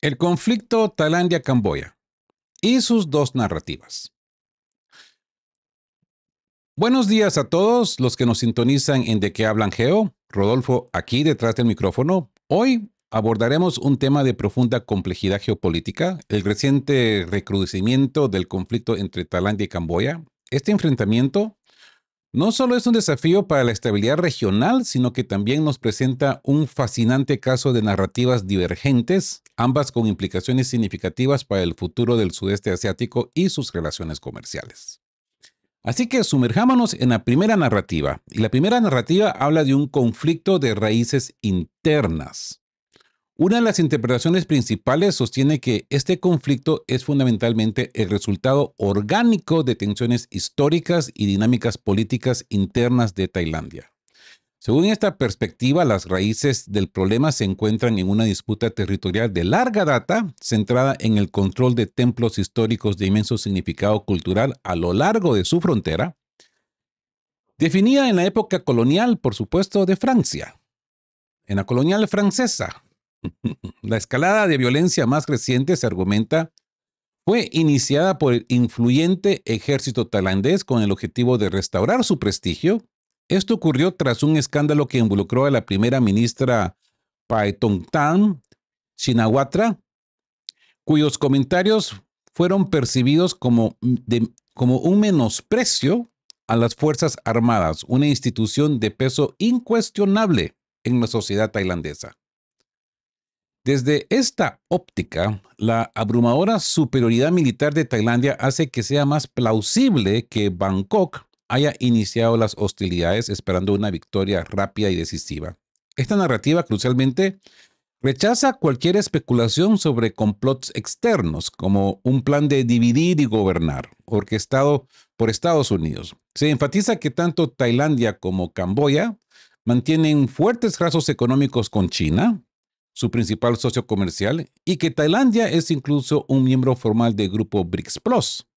El conflicto Tailandia-Camboya y sus dos narrativas. Buenos días a todos los que nos sintonizan en De qué hablan Geo. Rodolfo aquí detrás del micrófono. Hoy abordaremos un tema de profunda complejidad geopolítica, el reciente recrudecimiento del conflicto entre Tailandia y Camboya. Este enfrentamiento no solo es un desafío para la estabilidad regional, sino que también nos presenta un fascinante caso de narrativas divergentes, ambas con implicaciones significativas para el futuro del sudeste asiático y sus relaciones comerciales. Así que sumerjámonos en la primera narrativa. Y la primera narrativa habla de un conflicto de raíces internas. Una de las interpretaciones principales sostiene que este conflicto es fundamentalmente el resultado orgánico de tensiones históricas y dinámicas políticas internas de Tailandia. Según esta perspectiva, las raíces del problema se encuentran en una disputa territorial de larga data, centrada en el control de templos históricos de inmenso significado cultural a lo largo de su frontera, definida en la época colonial, por supuesto, de Francia. En la colonial francesa, la escalada de violencia más reciente, se argumenta, fue iniciada por el influyente ejército tailandés con el objetivo de restaurar su prestigio. Esto ocurrió tras un escándalo que involucró a la primera ministra Paetongtarn Shinawatra, cuyos comentarios fueron percibidos como un menosprecio a las Fuerzas Armadas, una institución de peso incuestionable en la sociedad tailandesa. Desde esta óptica, la abrumadora superioridad militar de Tailandia hace que sea más plausible que Bangkok haya iniciado las hostilidades esperando una victoria rápida y decisiva. Esta narrativa, crucialmente, rechaza cualquier especulación sobre complots externos, como un plan de dividir y gobernar, orquestado por Estados Unidos. Se enfatiza que tanto Tailandia como Camboya mantienen fuertes lazos económicos con China, su principal socio comercial, y que Tailandia es incluso un miembro formal del grupo BRICS Plus.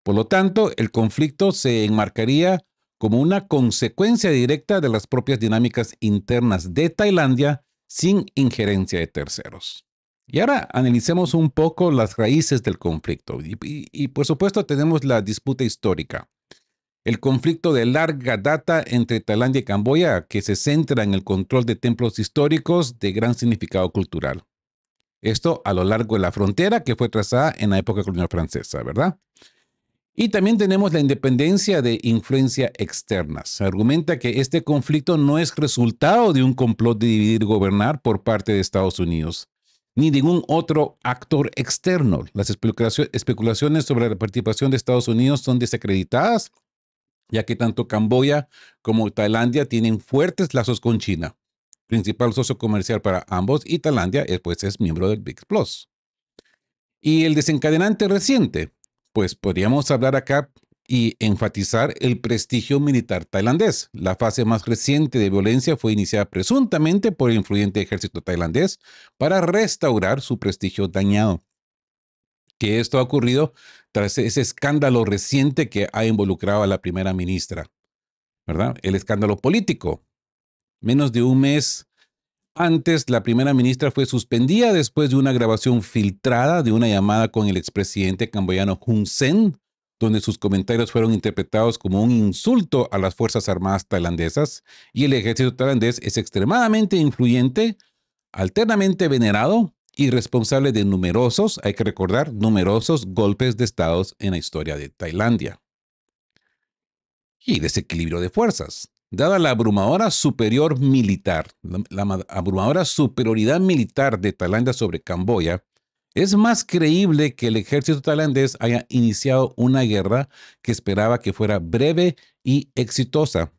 Por lo tanto, el conflicto se enmarcaría como una consecuencia directa de las propias dinámicas internas de Tailandia sin injerencia de terceros. Y ahora analicemos un poco las raíces del conflicto. Y por supuesto tenemos la disputa histórica. El conflicto de larga data entre Tailandia y Camboya, que se centra en el control de templos históricos de gran significado cultural. Esto a lo largo de la frontera que fue trazada en la época colonial francesa, ¿verdad? Y también tenemos la independencia de influencia externa. Se argumenta que este conflicto no es resultado de un complot de dividir y gobernar por parte de Estados Unidos, ni de ningún otro actor externo. Las especulaciones sobre la participación de Estados Unidos son desacreditadas, ya que tanto Camboya como Tailandia tienen fuertes lazos con China, principal socio comercial para ambos, y Tailandia pues, es miembro del BRICS Plus. Y el desencadenante reciente, pues podríamos hablar acá y enfatizar el prestigio militar tailandés. La fase más reciente de violencia fue iniciada presuntamente por el influyente ejército tailandés para restaurar su prestigio dañado. Que esto ha ocurrido tras ese escándalo reciente que ha involucrado a la primera ministra, ¿verdad? El escándalo político. Menos de un mes antes, la primera ministra fue suspendida después de una grabación filtrada de una llamada con el expresidente camboyano Hun Sen, donde sus comentarios fueron interpretados como un insulto a las Fuerzas Armadas tailandesas, y el ejército tailandés es extremadamente influyente, alternamente venerado y responsable de numerosos, hay que recordar, numerosos golpes de Estado en la historia de Tailandia. Y desequilibrio de fuerzas. Dada la abrumadora superior militar, la abrumadora superioridad militar de Tailandia sobre Camboya, es más creíble que el ejército tailandés haya iniciado una guerra que esperaba que fuera breve y exitosa,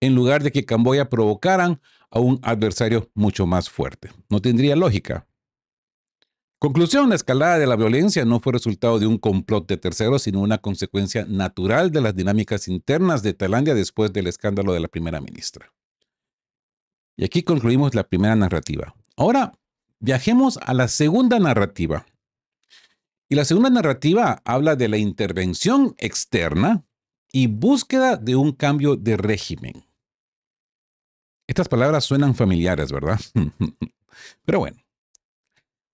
en lugar de que Camboya provocaran a un adversario mucho más fuerte. No tendría lógica. Conclusión, la escalada de la violencia no fue resultado de un complot de terceros, sino una consecuencia natural de las dinámicas internas de Tailandia después del escándalo de la primera ministra. Y aquí concluimos la primera narrativa. Ahora viajemos a la segunda narrativa. Y la segunda narrativa habla de la intervención externa y búsqueda de un cambio de régimen. Estas palabras suenan familiares, ¿verdad? Pero bueno.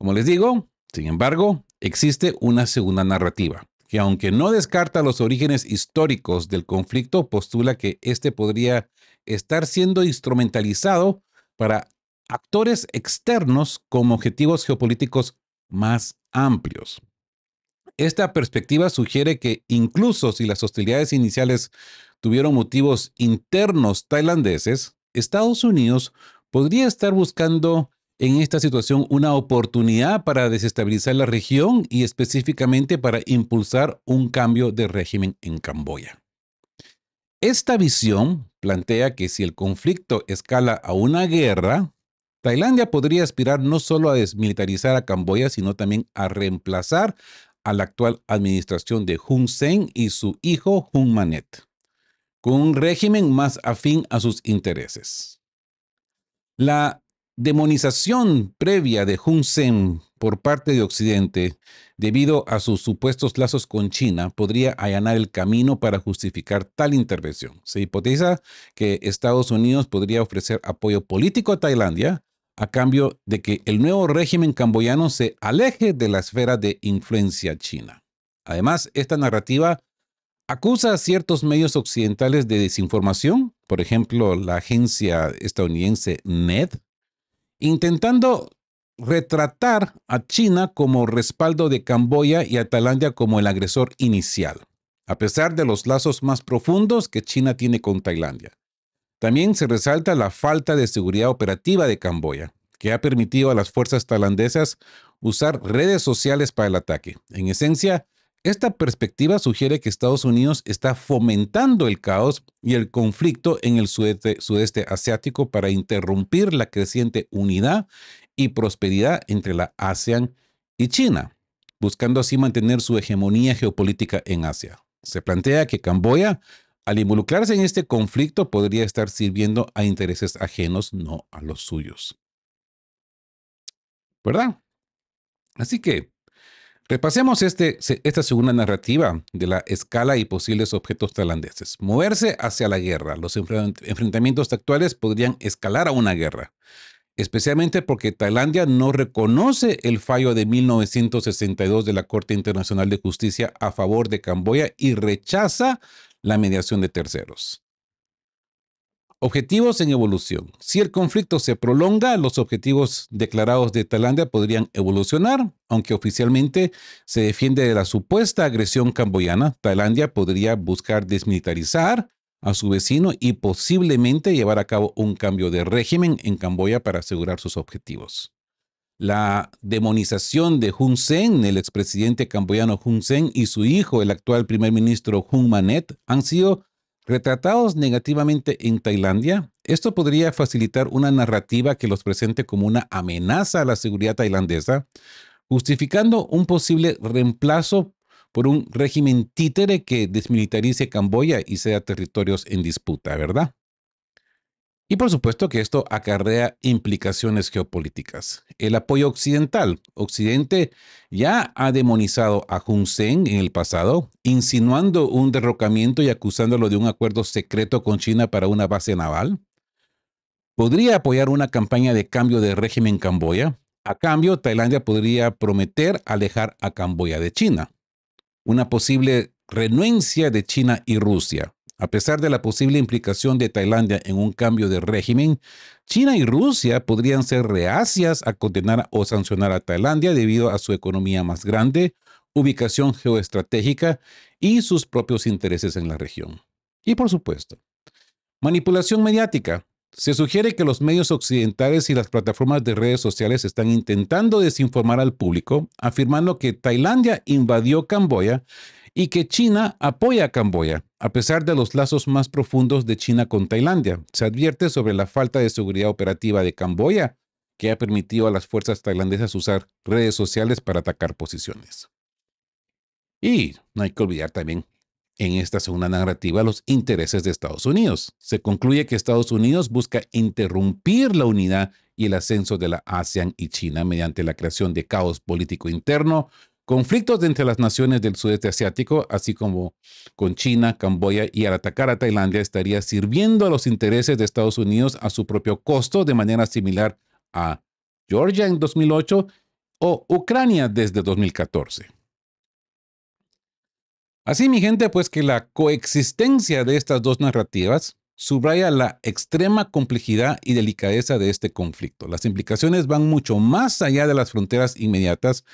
Como les digo, sin embargo, existe una segunda narrativa, que aunque no descarta los orígenes históricos del conflicto, postula que este podría estar siendo instrumentalizado para actores externos con objetivos geopolíticos más amplios. Esta perspectiva sugiere que incluso si las hostilidades iniciales tuvieron motivos internos tailandeses, Estados Unidos podría estar buscando en esta situación una oportunidad para desestabilizar la región y específicamente para impulsar un cambio de régimen en Camboya. Esta visión plantea que si el conflicto escala a una guerra, Tailandia podría aspirar no solo a desmilitarizar a Camboya, sino también a reemplazar a la actual administración de Hun Sen y su hijo Hun Manet, con un régimen más afín a sus intereses. La demonización previa de Hun Sen por parte de Occidente, debido a sus supuestos lazos con China, podría allanar el camino para justificar tal intervención. Se hipoteza que Estados Unidos podría ofrecer apoyo político a Tailandia a cambio de que el nuevo régimen camboyano se aleje de la esfera de influencia china. Además, esta narrativa acusa a ciertos medios occidentales de desinformación, por ejemplo, la agencia estadounidense NED, intentando retratar a China como respaldo de Camboya y a Tailandia como el agresor inicial, a pesar de los lazos más profundos que China tiene con Tailandia. También se resalta la falta de seguridad operativa de Camboya, que ha permitido a las fuerzas tailandesas usar redes sociales para el ataque. En esencia, esta perspectiva sugiere que Estados Unidos está fomentando el caos y el conflicto en el sudeste asiático para interrumpir la creciente unidad y prosperidad entre la ASEAN y China, buscando así mantener su hegemonía geopolítica en Asia. Se plantea que Camboya, al involucrarse en este conflicto, podría estar sirviendo a intereses ajenos, no a los suyos. ¿Verdad? Así que repasemos esta segunda narrativa de la escala y posibles objetos tailandeses. Moverse hacia la guerra. Los enfrentamientos actuales podrían escalar a una guerra, especialmente porque Tailandia no reconoce el fallo de 1962 de la Corte Internacional de Justicia a favor de Camboya y rechaza la mediación de terceros. Objetivos en evolución. Si el conflicto se prolonga, los objetivos declarados de Tailandia podrían evolucionar, aunque oficialmente se defiende de la supuesta agresión camboyana. Tailandia podría buscar desmilitarizar a su vecino y posiblemente llevar a cabo un cambio de régimen en Camboya para asegurar sus objetivos. La demonización de Hun Sen, el expresidente camboyano Hun Sen, y su hijo, el actual primer ministro Hun Manet, han sido retratados negativamente en Tailandia. Esto podría facilitar una narrativa que los presente como una amenaza a la seguridad tailandesa, justificando un posible reemplazo por un régimen títere que desmilitarice Camboya y sea territorios en disputa, ¿verdad? Y por supuesto que esto acarrea implicaciones geopolíticas. El apoyo occidental. Occidente ya ha demonizado a Hun Sen en el pasado, insinuando un derrocamiento y acusándolo de un acuerdo secreto con China para una base naval. Podría apoyar una campaña de cambio de régimen en Camboya. A cambio, Tailandia podría prometer alejar a Camboya de China. Una posible renuencia de China y Rusia. A pesar de la posible implicación de Tailandia en un cambio de régimen, China y Rusia podrían ser reacias a condenar o sancionar a Tailandia debido a su economía más grande, ubicación geoestratégica y sus propios intereses en la región. Y por supuesto, manipulación mediática. Se sugiere que los medios occidentales y las plataformas de redes sociales están intentando desinformar al público, afirmando que Tailandia invadió Camboya y que China apoya a Camboya, a pesar de los lazos más profundos de China con Tailandia. Se advierte sobre la falta de seguridad operativa de Camboya, que ha permitido a las fuerzas tailandesas usar redes sociales para atacar posiciones. Y no hay que olvidar también en esta segunda narrativa los intereses de Estados Unidos. Se concluye que Estados Unidos busca interrumpir la unidad y el ascenso de la ASEAN y China mediante la creación de caos político interno, conflictos entre las naciones del sudeste asiático, así como con China, Camboya, y al atacar a Tailandia estaría sirviendo a los intereses de Estados Unidos a su propio costo, de manera similar a Georgia en 2008 o Ucrania desde 2014. Así, mi gente, pues que la coexistencia de estas dos narrativas subraya la extrema complejidad y delicadeza de este conflicto. Las implicaciones van mucho más allá de las fronteras inmediatas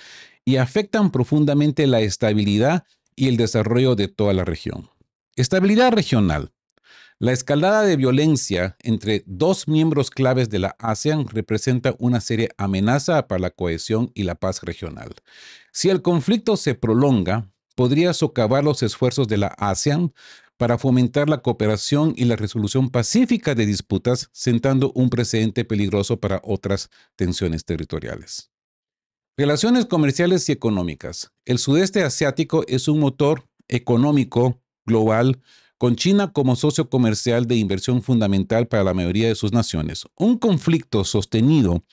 y afectan profundamente la estabilidad y el desarrollo de toda la región. Estabilidad regional. La escalada de violencia entre dos miembros claves de la ASEAN representa una seria amenaza para la cohesión y la paz regional. Si el conflicto se prolonga, podría socavar los esfuerzos de la ASEAN para fomentar la cooperación y la resolución pacífica de disputas, sentando un precedente peligroso para otras tensiones territoriales. Relaciones comerciales y económicas. El sudeste asiático es un motor económico global con China como socio comercial de inversión fundamental para la mayoría de sus naciones. Un conflicto sostenido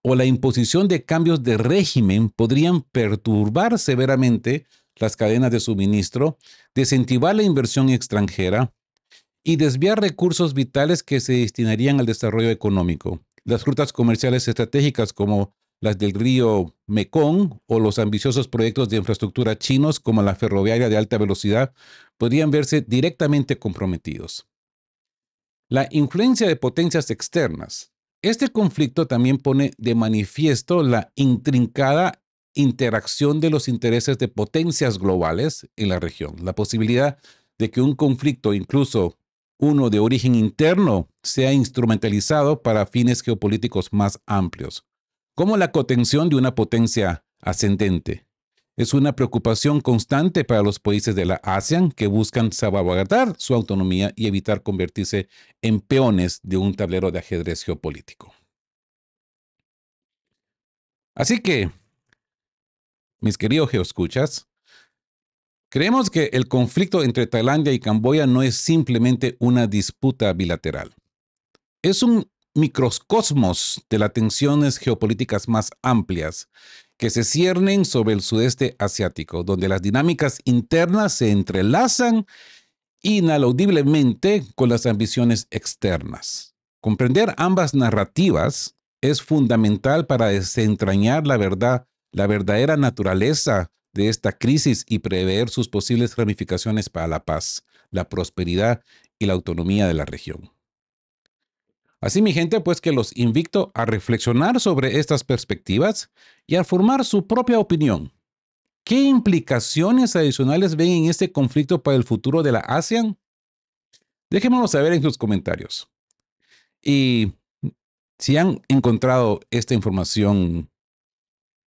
o la imposición de cambios de régimen podrían perturbar severamente las cadenas de suministro, desincentivar la inversión extranjera y desviar recursos vitales que se destinarían al desarrollo económico. Las rutas comerciales estratégicas como las del río Mekong o los ambiciosos proyectos de infraestructura chinos como la ferroviaria de alta velocidad podrían verse directamente comprometidos. La influencia de potencias externas. Este conflicto también pone de manifiesto la intrincada interacción de los intereses de potencias globales en la región. La posibilidad de que un conflicto, incluso uno de origen interno, sea instrumentalizado para fines geopolíticos más amplios, como la contención de una potencia ascendente. Es una preocupación constante para los países de la ASEAN que buscan salvaguardar su autonomía y evitar convertirse en peones de un tablero de ajedrez geopolítico. Así que, mis queridos geoescuchas, creemos que el conflicto entre Tailandia y Camboya no es simplemente una disputa bilateral. Es un microcosmos de las tensiones geopolíticas más amplias que se ciernen sobre el sudeste asiático, donde las dinámicas internas se entrelazan inaludiblemente con las ambiciones externas. Comprender ambas narrativas es fundamental para desentrañar la verdadera naturaleza de esta crisis y prever sus posibles ramificaciones para la paz, la prosperidad y la autonomía de la región. Así, mi gente, pues que los invito a reflexionar sobre estas perspectivas y a formar su propia opinión. ¿Qué implicaciones adicionales ven en este conflicto para el futuro de la ASEAN? Déjenmelo saber en sus comentarios. Y si han encontrado esta información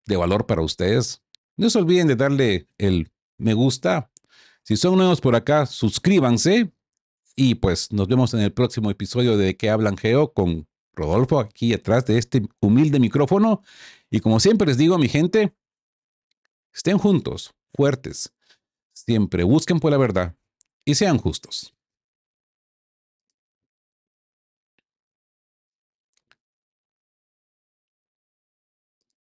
de valor para ustedes, no se olviden de darle el me gusta. Si son nuevos por acá, suscríbanse. Y pues nos vemos en el próximo episodio de ¿Qué hablan Geo? Con Rodolfo aquí atrás de este humilde micrófono. Y como siempre les digo, mi gente, estén juntos, fuertes. Siempre busquen por la verdad y sean justos.